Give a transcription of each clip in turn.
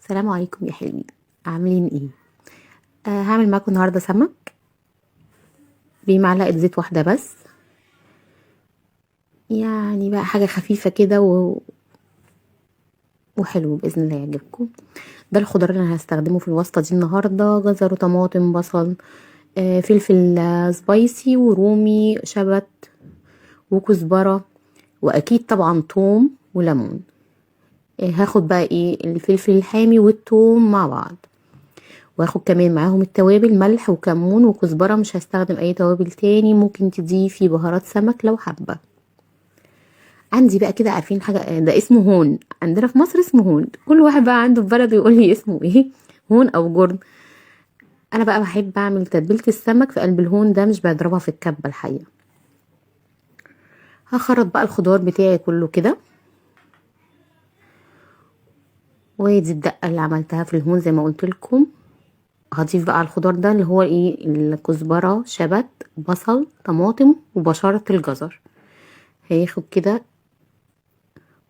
السلام عليكم يا حلوين، عاملين ايه؟ هعمل معاكم النهارده سمك بمعلقه زيت واحده بس. يعني بقى حاجه خفيفه كده وحلو باذن الله يعجبكم. ده الخضار اللي انا هستخدمه في الوصفه دي النهارده: جزر وطماطم بصل، فلفل سبايسي ورومي شبت وكزبره، واكيد طبعا توم وليمون. هاخد بقى ايه الفلفل الحامي والثوم مع بعض، واخد كمان معاهم التوابل: ملح وكمون وكزبره. مش هستخدم اي توابل تاني، ممكن تضيفي بهارات سمك لو حابه. عندي بقى كده، عارفين حاجه ده اسمه هون، عندنا في مصر اسمه هون، كل واحد بقى عنده في بلده يقول لي اسمه ايه، هون او جرن. انا بقى بحب اعمل تتبيله السمك في قلب الهون ده، مش بضربها في الكبه الحقيقه. هخرط بقى الخضار بتاعي كله كده، ودي الدقه اللي عملتها في الهون زي ما قلت لكم. هضيف بقى على الخضار ده اللي هو ايه: الكزبره شبت بصل طماطم وبشره الجزر. هياخد كده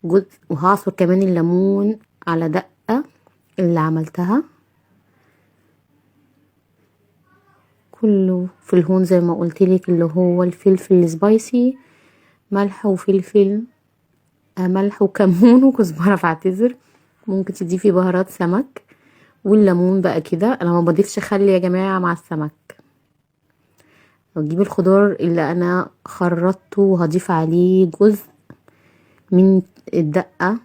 جزء، وهعصر كمان الليمون على دقة اللي عملتها. كله في الهون زي ما قلتلك، اللي هو الفلفل السبايسي، ملح وفلفل، ملح وكمون وكزبرة بعتذر، ممكن تضيفي بهارات سمك، والليمون بقى كده. انا ما بضيفش خل يا جماعة مع السمك. هجيب الخضار اللي انا خرطته وهضيف عليه جزء من الدقة،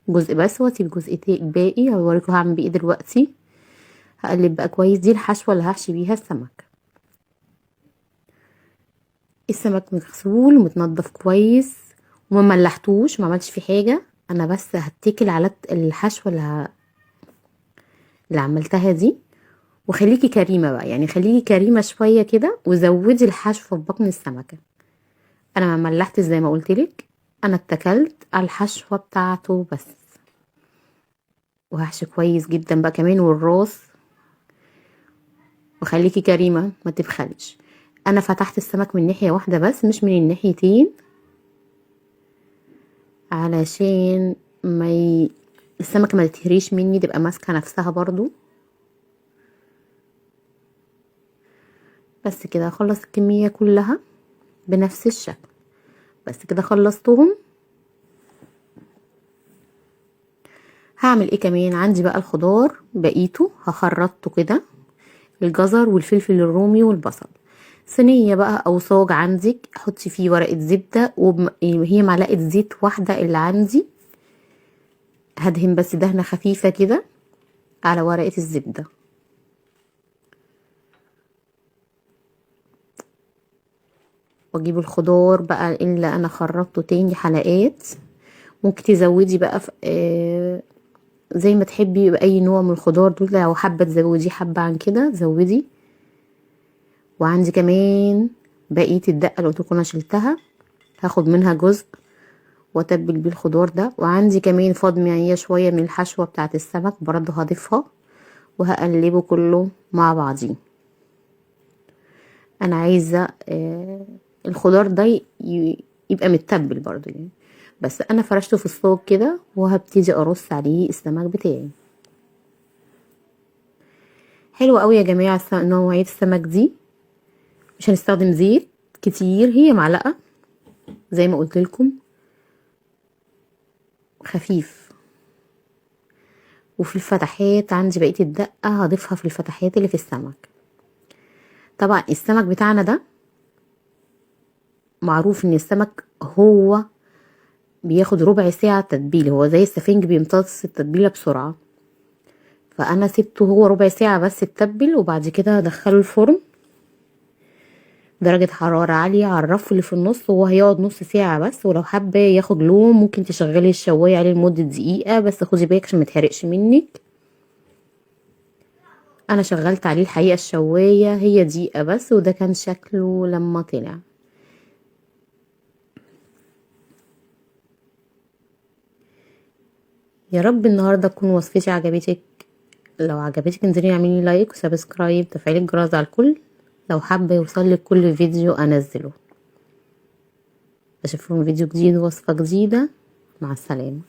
جزء بس، واسيب جزء باقي هوريكم هعمل بايه دلوقتي. هقلب بقى كويس. دي الحشوة اللي هحشي بيها السمك. السمك مغسول ومتنضف كويس وما ملحتوش، ما عملتش فيه حاجة. انا بس هتكل على الحشوة اللي عملتها دي. وخليكي كريمة بقى، يعني خليكي كريمة شوية كده، وزودي الحشوة في بطن السمكة. انا ما ملحتش زي ما قلتلك، انا اتكلت على الحشوة بتاعته بس. وهحشي كويس جدا بقى كمان والراس. وخليكي كريمة ما تبخلش. انا فتحت السمك من ناحية واحدة بس، مش من الناحيتين، علشان السمكة ما تتهريش مني، تبقى ماسكة نفسها برضو. بس كده اخلص الكمية كلها بنفس الشكل. بس كده خلصتهم. هعمل ايه كمان؟ عندي بقى الخضار بقيته هخرطه كده: الجزر والفلفل الرومي والبصل. صينية بقى او صاج عندك، حطي فيه ورقة زبدة، وهي معلقة زيت واحدة اللي عندي. هدهن بس دهنة خفيفة كده على ورقة الزبدة. واجيب الخضار بقى اللي انا خرطته تاني حلقات. ممكن تزودي بقى في زي ما تحبي باي نوع من الخضار دول، لو حابه تزودي حبه عن كده زودي. وعندي كمان بقيه الدقه اللي قلت لكم انا شلتها، هاخد منها جزء واتبل بيه الخضار ده. وعندي كمان فاض معايا شويه من الحشوه بتاعه السمك، برضه هضيفها وهقلبه كله مع بعضيه. انا عايزه الخضار ده يبقى متبل برضه يعني. بس انا فرشته في الصاج كده، وهبتدي ارص عليه السمك بتاعي. حلو قوي يا جماعه نوعيه السمك دي. مش هنستخدم زيت كتير، هي معلقه زي ما قلت لكم، خفيف. وفي الفتحات عندي بقيه الدقه هضيفها في الفتحات اللي في السمك. طبعا السمك بتاعنا ده معروف ان السمك هو بياخد ربع ساعه تتبيله، هو زي السفنج بيمتص التتبيله بسرعه. فانا سبته هو ربع ساعه بس يتبل، وبعد كده هدخله الفرن درجة حرارة عالية على الرف اللي في النص، وهو هيقعد نص ساعة بس. ولو حابة ياخد لون ممكن تشغلي الشواية عليه لمدة دقيقة بس، خدي بالك عشان متحرقش منك. انا شغلت عليه الحقيقة الشواية هي دقيقة بس، وده كان شكله لما طلع. يا رب النهاردة تكون وصفتي عجبتك. لو عجبتك انزلي اعملي لايك وسبسكرايب وتفعيل الجرس على الكل، لو حابة يوصلك كل فيديو انزله. اشوفكم فيديو جديد ووصفة جديدة. مع السلامة.